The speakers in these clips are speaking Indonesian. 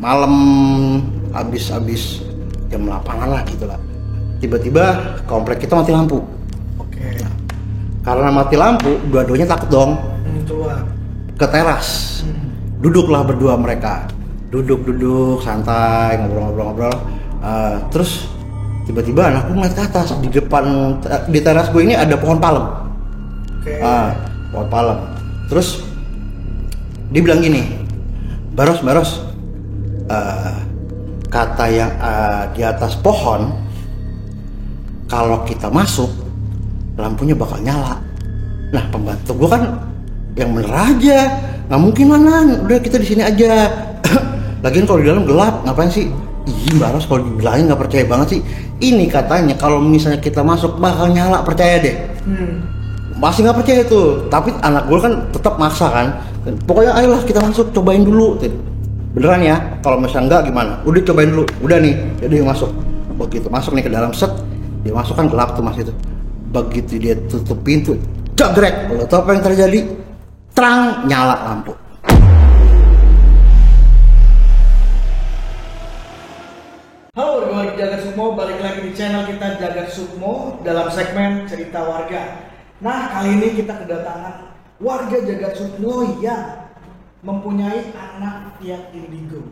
malam abis jam 8-an lah gitu lah. Tiba-tiba komplek kita mati lampu. Oke. Karena mati lampu, dua-duanya takut dong. Keluar. Ke teras. Duduklah berdua mereka. Duduk santai, ngobrol-ngobrol. Terus tiba-tiba anakku ngeliat ke atas. Di teras gue ini ada pohon palem. Oke. Pohon palem. Terus dia bilang gini, Baros, kata yang di atas pohon, kalau kita masuk lampunya bakal nyala. Nah, pembantu gue kan yang bener aja, nggak mungkin mana, udah kita di sini aja. Lagian kalau di dalam gelap, ngapain sih? Ih, Baros, kalau dibilangin nggak percaya banget sih. Ini katanya kalau misalnya kita masuk bakal nyala, percaya deh. Masih nggak percaya tuh, tapi anak gue kan tetap maksa kan. Pokoknya ayolah kita masuk, cobain dulu. Beneran ya, kalau misalnya enggak gimana? Udah cobain dulu, udah nih, jadi masuk. Begitu masuk nih ke dalam set, dia masuk kan gelap tuh mas itu. Begitu dia tutup pintu, jegrek, lo tau apa yang terjadi? Terang, nyala lampu. Halo warga Jagat Sukmo, balik lagi di channel kita Jagat Sukmo dalam segmen cerita warga. Nah, kali ini kita kedatangan warga Jagat Sukmo yang mempunyai anak yang indigo.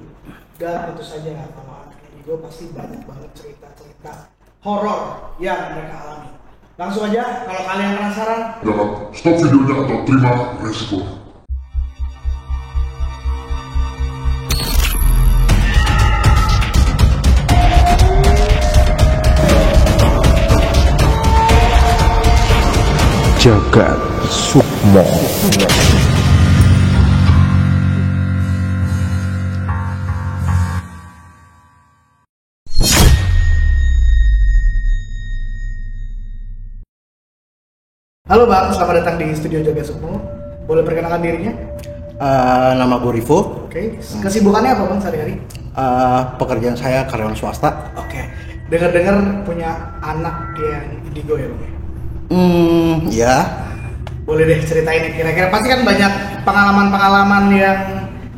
Dan tentu saja kalau anak indigo pasti banyak banget cerita-cerita horor yang mereka alami. Langsung aja, kalau kalian penasaran, jangan stop videonya atau terima resiko. Jagat Sukmo. halo Bang, selamat datang di studio Jagat Sukmo. Boleh perkenalkan dirinya? Nama gue Rivo. Oke, kesibukannya apa Bang sehari-hari? Pekerjaan saya karyawan swasta. Oke, dengar-dengar punya anak yang indigo ya Bang? Ya. Boleh deh ceritain nih, kira-kira pasti kan banyak pengalaman-pengalaman yang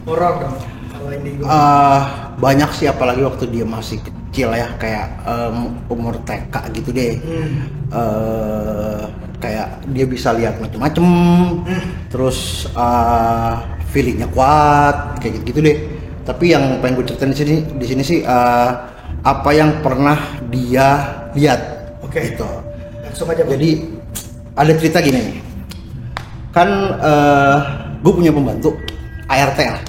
horor dong kalau indigo. Banyak sih, apalagi waktu dia masih kecil ya, kayak umur TK gitu deh. Kayak dia bisa lihat macem-macem, terus feelingnya kuat, kayak gitu deh. Tapi yang pengen gue ceritain di sini sih apa yang pernah dia lihat. Oke. Gitu. Langsung aja Bang. Jadi ada cerita gini nih. Kan gue punya pembantu ART lah.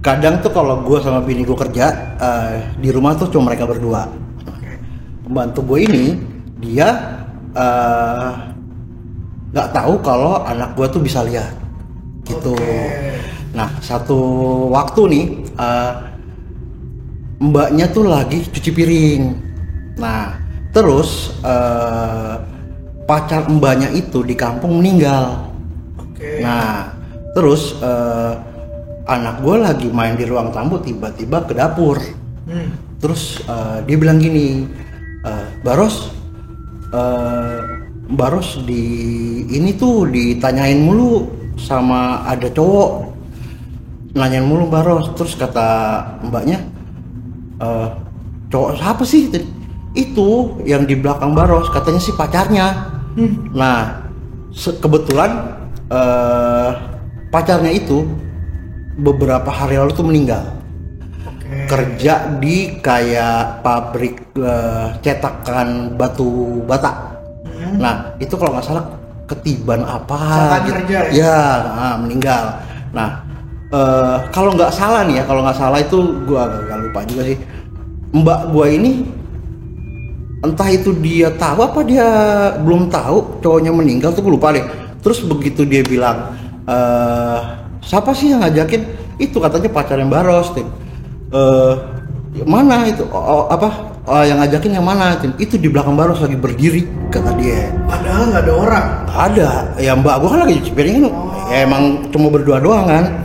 Kadang tuh kalau gue sama bini gue kerja di rumah tuh cuma mereka berdua. Pembantu gue ini dia nggak tahu kalau anak gue tuh bisa lihat gitu. Nah, satu waktu nih mbaknya tuh lagi cuci piring. Nah, terus pacar mbaknya itu di kampung meninggal. Nah, terus anak gue lagi main di ruang tamu, tiba-tiba ke dapur. Terus dia bilang gini, Baros di ini tuh ditanyain mulu sama ada cowok, nanyain mulu Baros. Terus kata mbaknya, cowok siapa sih? Itu yang di belakang Baros, katanya sih pacarnya. Nah, kebetulan pacarnya itu beberapa hari lalu tuh meninggal. Kerja di kayak pabrik cetakan batu bata. Nah, itu kalau nggak salah ketiban apa gitu. Ya, meninggal. Nah, kalau nggak salah nih ya, kalau nggak salah itu gua agak lupa juga sih. Mbak gua ini entah itu dia tahu apa dia belum tahu cowoknya meninggal tuh, gue lupa deh. Terus begitu dia bilang, siapa sih yang ngajakin? Itu katanya pacarnya Baros. Mana itu? Yang ngajakin yang mana? Itu di belakang Baros lagi berdiri, kata dia. Padahal nggak ada orang. Gak ada. Ya mbak gua kan lagi cuci piring kan. Ya emang cuma berdua doang kan.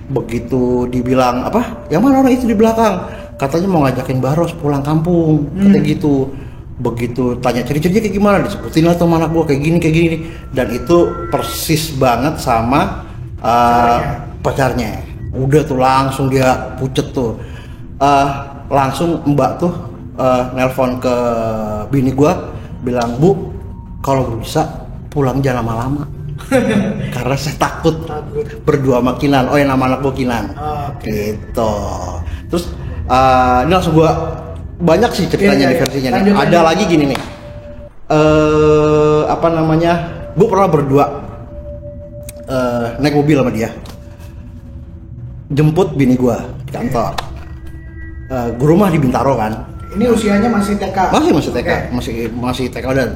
Begitu dibilang yang mana orang itu di belakang? Katanya mau ngajakin Baros pulang kampung, katanya gitu. Begitu tanya ciri-cirinya kayak gimana, disebutin lah teman anak gua kayak gini. Dan itu persis banget sama pacarnya. Udah tuh langsung dia pucet tuh. Langsung mbak tuh nelpon ke bini gua bilang, "Bu, kalau bisa pulang jangan lama-lama." Karena saya takut berdua sama Kinan. Oh ya, nama anak gua Kinan. Gitu. Terus ini langsung gua banyak sih ceritanya di versinya nih. Ada lagi gini nih. Apa namanya? Gua pernah berdua naik mobil sama dia. Jemput bini gua di kantor. Gua rumah di Bintaro kan. Ini usianya masih TK. Masih TK, masih TK dan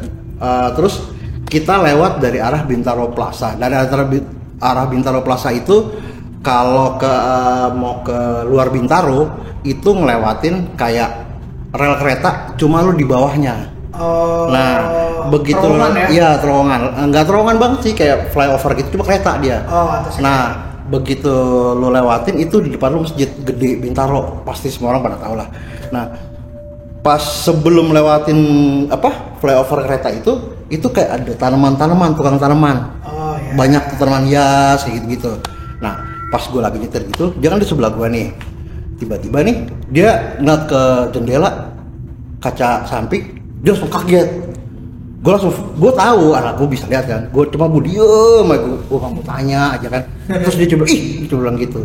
terus kita lewat dari arah Bintaro Plaza. Dari arah Bintaro Plaza itu kalau mau ke luar Bintaro itu ngelewatin kayak rel kereta, cuma lu di bawahnya. Nah, begitu terowongan ya? Iya, terowongan. Enggak terowongan banget sih, kayak flyover gitu, cuma kereta dia. Nah, begitu lu lewatin itu di depan lu masjid gede Bintaro, pasti semua orang pada tahu lah. Nah, pas sebelum lewatin flyover kereta itu kayak ada tanaman-tanaman, tukang tanaman. Banyak tanaman hias kayak gitu. Nah, pas gue lagi nyetir gitu, dia kan di sebelah gue nih. Tiba-tiba nih dia ngeliat ke jendela kaca samping, dia langsung kaget. Gue tahu anak gue bisa lihat kan. Gue cuma diem, gue kamu tanya aja kan. Terus dia dia coba bilang gitu.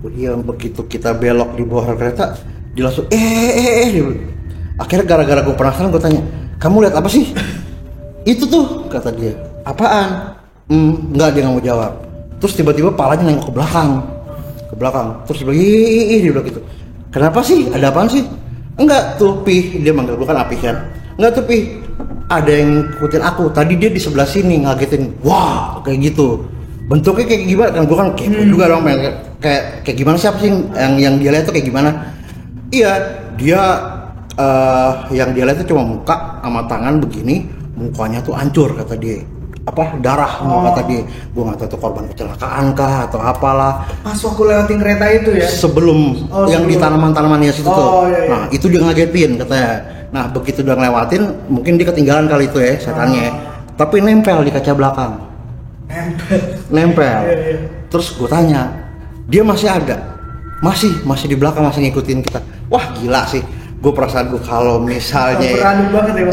Gue diem, begitu kita belok di bawah kereta, dia langsung dia bilang. Akhirnya gara-gara gue penasaran, gue tanya, "Kamu lihat apa sih?" "Itu tuh," kata dia. "Apaan?" Enggak, dia nggak mau jawab. Terus tiba-tiba palanya nengok ke belakang. Terus dia bilang, dia bilang gitu. "Kenapa sih? Ada apaan sih?" "Enggak tuh, Pi," dia manggil gue kan Api kan. "Enggak tuh, Pi, ada yang ngikutin aku. Tadi dia di sebelah sini ngagetin." Wah, kayak gitu. Bentuknya kayak gimana? Kan gue kan kepo juga dong, kayak gimana, siapa sih yang dia lihat tuh kayak gimana? Iya, dia yang dia lihat itu cuma muka sama tangan begini, mukanya tuh hancur kata dia. Darah kata dia. Gue nggak tahu itu korban kecelakaan kah atau apalah. Pas waktu lewatin kereta itu ya? Sebelum yang di tanaman-tanaman hias itu tuh. Iya. Nah, itu dia ngagetin katanya. Nah, begitu udah ngelewatin, mungkin dia ketinggalan kali itu ya setannya. Tapi nempel di kaca belakang. Nempel. Iya. Terus gue tanya, dia masih ada? Masih di belakang, masih ngikutin kita. Wah, gila sih. Gue perasaan gue kalau misalnya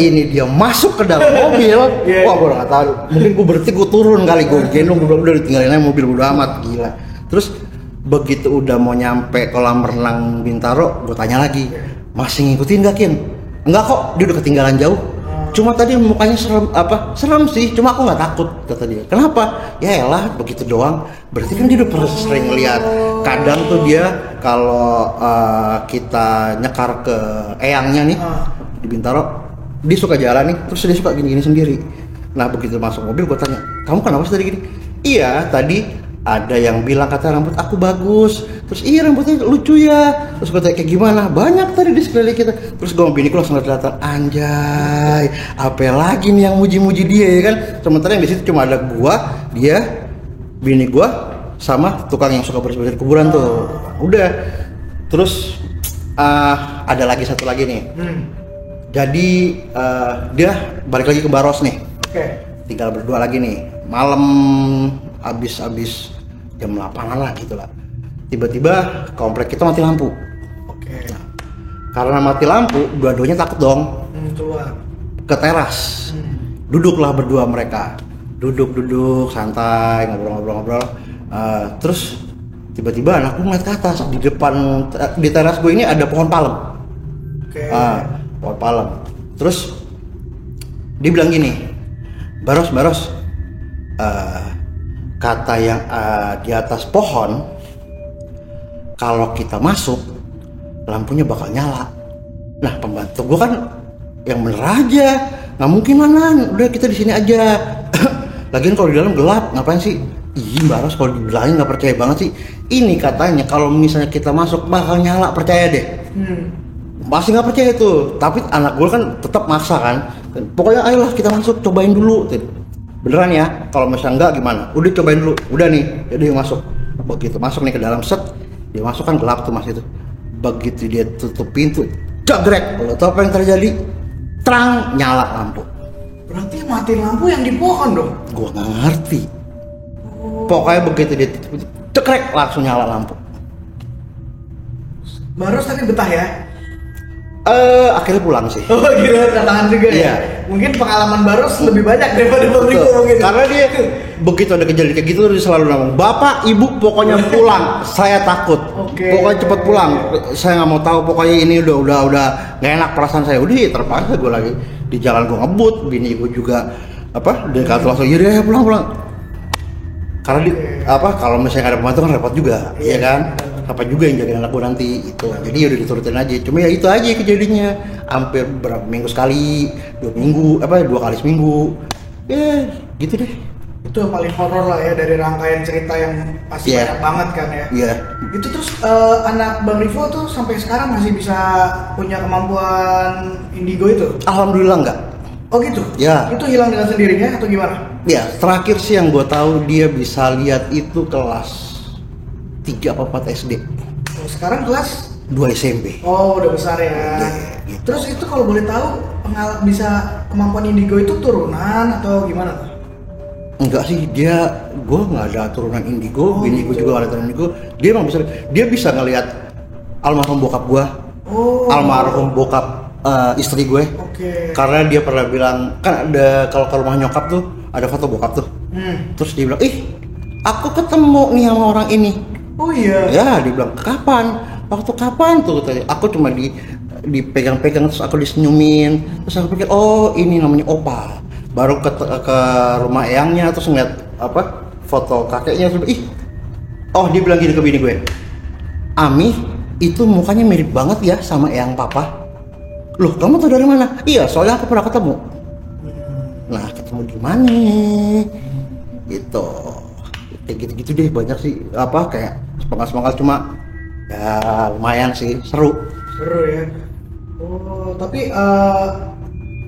ini dia masuk ke dalam mobil, wah gue udah gak tahu. Mungkin gue berhenti, gue turun kali, gue gendong, gue udah tinggalin aja mobil, udah amat, gila. Terus begitu udah mau nyampe kolam renang Bintaro, gue tanya lagi, "Masih ngikutin gak, Kin?" "Enggak kok, dia udah ketinggalan jauh. Cuma tadi mukanya serem sih, cuma aku nggak takut," kata dia. "Kenapa?" "Ya elah, begitu doang." Berarti kan dia udah pernah sering lihat. Kadang tuh dia kalau kita nyekar ke eyangnya nih di Bintaro, dia suka jalan nih, terus dia suka gini-gini sendiri. Nah, begitu masuk mobil gue tanya, "Kamu kenapa sih tadi gini?" "Iya, tadi ada yang bilang kata rambut aku bagus." Terus, "Iya, rambutnya lucu ya." Terus gue tanya, "Kayak gimana?" "Banyak tadi di sekeliling kita." Terus gue sama biniku langsung kelihatan, anjay, apa lagi nih yang muji-muji dia ya kan. Sementara yang di situ cuma ada gua, dia, bini gua, sama tukang yang suka bersih-bersih kuburan tuh. Udah. Terus ada lagi satu lagi nih. Jadi dia balik lagi ke Baros nih. Tinggal berdua lagi nih. Malam abis jam 8-an lah gitu lah. Tiba-tiba komplek kita mati lampu. Nah, karena mati lampu, dua-duanya takut dong. Keluar ke teras. Duduklah berdua mereka. Duduk santai, ngobrol-ngobrol. Terus tiba-tiba anakku ngeliat ke atas. Di teras gue ini ada pohon palem. Pohon palem. Terus dia bilang gini, Baros, kata yang di atas pohon, kalau kita masuk lampunya bakal nyala. Nah, pembantu gue kan yang bener aja, nggak mungkin lah, udah kita di sini aja. Lagian kalau di dalam gelap, ngapain sih? Ih, Baros, kalau dibilangin nggak percaya banget sih. Ini katanya kalau misalnya kita masuk bakal nyala, percaya deh. Masih nggak percaya tuh, tapi anak gue kan tetap maksa kan. Pokoknya ayolah kita masuk, cobain dulu. Beneran ya, kalau misalnya enggak gimana? Udah cobain dulu, udah nih, jadi masuk. Begitu masuk nih ke dalam set, dia masuk kan gelap tuh mas itu. Begitu dia tutup pintu, jagrek, lo tau apa yang terjadi? Terang, nyala lampu. Berarti mati lampu yang di pohon dong? Gua nggak ngerti. Pokoknya begitu dia tutup pintu, cekrek, langsung nyala lampu. Baros tapi betah ya? Akhirnya pulang sih. Oh gila, tahan juga ya? Iya. Mungkin pengalaman Baros lebih banyak daripada Bang Riko mungkin. Karena dia begitu ada kejadian kayak gitu dia selalu ngomong, "Bapak, Ibu pokoknya pulang. Saya takut. Oke. Pokoknya cepat pulang. Saya nggak mau tahu. Pokoknya ini udah nggak enak perasaan saya." Udah terpaksa gue lagi di jalan gue ngebut. Bini gue juga dia kata langsung, "Iya pulang." Karena kalau misalnya ada pembantu kan repot juga, iya kan? Apa juga yang jagain anak gue nanti itu. Jadi udah diturutin aja. Cuma ya itu aja kejadiannya. Hampir berapa minggu sekali, 2 kali seminggu. Ya, gitu deh. Itu yang paling horor lah ya dari rangkaian cerita yang pasti banyak banget kan ya. Iya. Itu terus anak Bang Rivo tuh sampai sekarang masih bisa punya kemampuan indigo itu? Alhamdulillah enggak. Oh gitu? Ya. Itu hilang dengan sendirinya atau gimana? Ya, terakhir sih yang gue tahu dia bisa lihat itu kelas 3 apa 4 SD. Oh, sekarang kelas 2 SMP. Oh, udah besar ya. Gitu. Terus itu kalau boleh tahu bisa kemampuan indigo itu turunan atau gimana tuh? Enggak sih, gue nggak ada turunan indigo, bini gue juga nggak ada turunan indigo. Dia bisa ngelihat almarhum bokap gue, almarhum bokap istri gue. Oke. Karena dia pernah bilang, kan ada kalau ke rumah nyokap tuh ada foto bokap tuh. Terus dia bilang, aku ketemu nih sama orang ini. Oh iya. Ya, dia bilang, kapan? Waktu kapan tuh? Aku cuma dipegang-pegang terus aku disenyumin. Terus aku pikir, oh ini namanya Opal. Baru ke rumah eyangnya terus ngeliat foto kakeknya terus dia bilang gini ke bini gue, "Ami itu mukanya mirip banget ya sama eyang papa." "Loh, kamu tahu dari mana?" "Iya, soalnya aku pernah ketemu." Nah, ketemu di mana? Gitu. Kayak gitu-gitu deh, banyak sih kayak semangat cuma ya lumayan sih, seru ya. Oh, tapi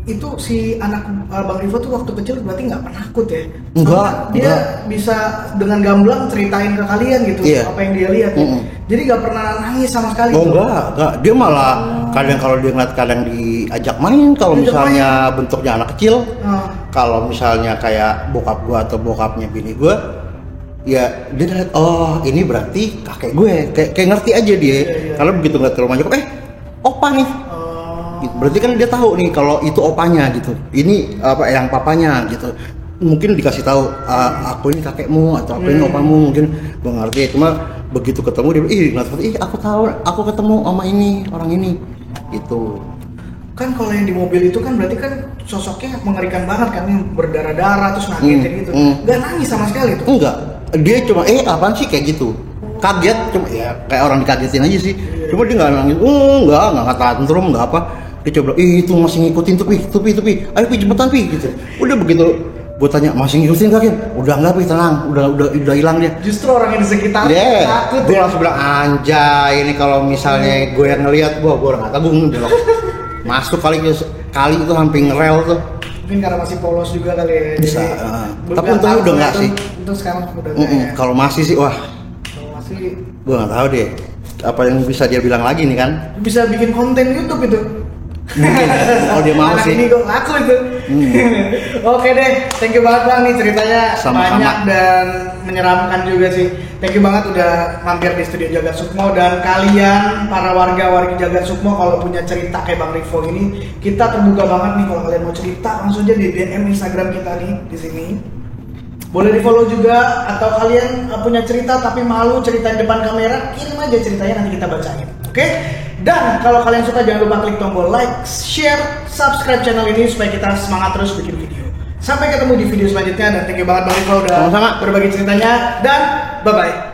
itu si anak Bang Rivo tuh waktu kecil berarti nggak penakut ya? Enggak. Dia bisa dengan gamblang ceritain ke kalian gitu apa yang dia lihat. Ya? Jadi nggak pernah nangis sama sekali. Oh enggak. Dia malah kadang kalau dia ngeliat kadang diajak main kalau misalnya bentuknya anak kecil. Kalau misalnya kayak bokap gua atau bokapnya bini gua, ya dia lihat, oh ini berarti kakek gue. Kayak ngerti aja dia. Kalau begitu ngeliat ke rumah nyokap, opa nih. Gitu. Berarti kan dia tahu nih kalau itu opanya gitu. Ini yang papanya gitu. Mungkin dikasih tahu aku ini kakekmu atau aku ini opamu, mungkin gue ngerti. Cuma begitu ketemu dia aku tahu, aku ketemu sama ini orang ini gitu. Kan kalau yang di mobil itu kan berarti kan sosoknya mengerikan banget kan, yang berdarah-darah terus ngagetin gitu. Nggak nangis sama sekali tuh. Enggak. Dia cuma apaan sih kayak gitu. Kaget cuma ya kayak orang dikagetin aja sih. Cuma dia nggak nangis. Enggak tantrum, enggak apa. Dia coba, itu masih ngikutin tuh pi, ayo pi cepetan pi gitu. Udah begitu gue tanya, masih ngikutin kakek? Udah enggak pi, tenang, udah hilang dia. Justru orang yang di sekitar takut. Gue langsung bilang, anjay ini kalau misalnya gue yang ngeliat, gue udah nggak tahu, gue masuk kali itu hampir ngerel tuh. Mungkin karena masih polos juga kali ya. Bisa. Tapi untungnya udah nggak sih. Untuk sekarang udah nggak ya. Kalau masih sih, wah. Kalau masih, gue nggak tahu deh. Apa yang bisa dia bilang lagi nih kan? Bisa bikin konten YouTube itu. Mungkin kalau dia mau sih. Ini gue ngaku itu. Oke deh, thank you banget Bang nih ceritanya Sama-sama. banyak dan menyeramkan juga sih. Thank you banget udah mampir di studio Jagat Sukmo, dan kalian para warga Jagat Sukmo kalau punya cerita kayak Bang Rivo ini, kita terbuka banget nih kalau kalian mau cerita langsung aja di DM Instagram kita nih di sini. Boleh di follow juga, atau kalian punya cerita tapi malu cerita di depan kamera, kirim aja ceritanya nanti kita bacain. Oke? Dan kalau kalian suka jangan lupa klik tombol like, share, subscribe channel ini supaya kita semangat terus bikin video. Sampai ketemu di video selanjutnya, dan thank you banget Bang Rivo udah Sama-sama. berbagi ceritanya, dan bye bye.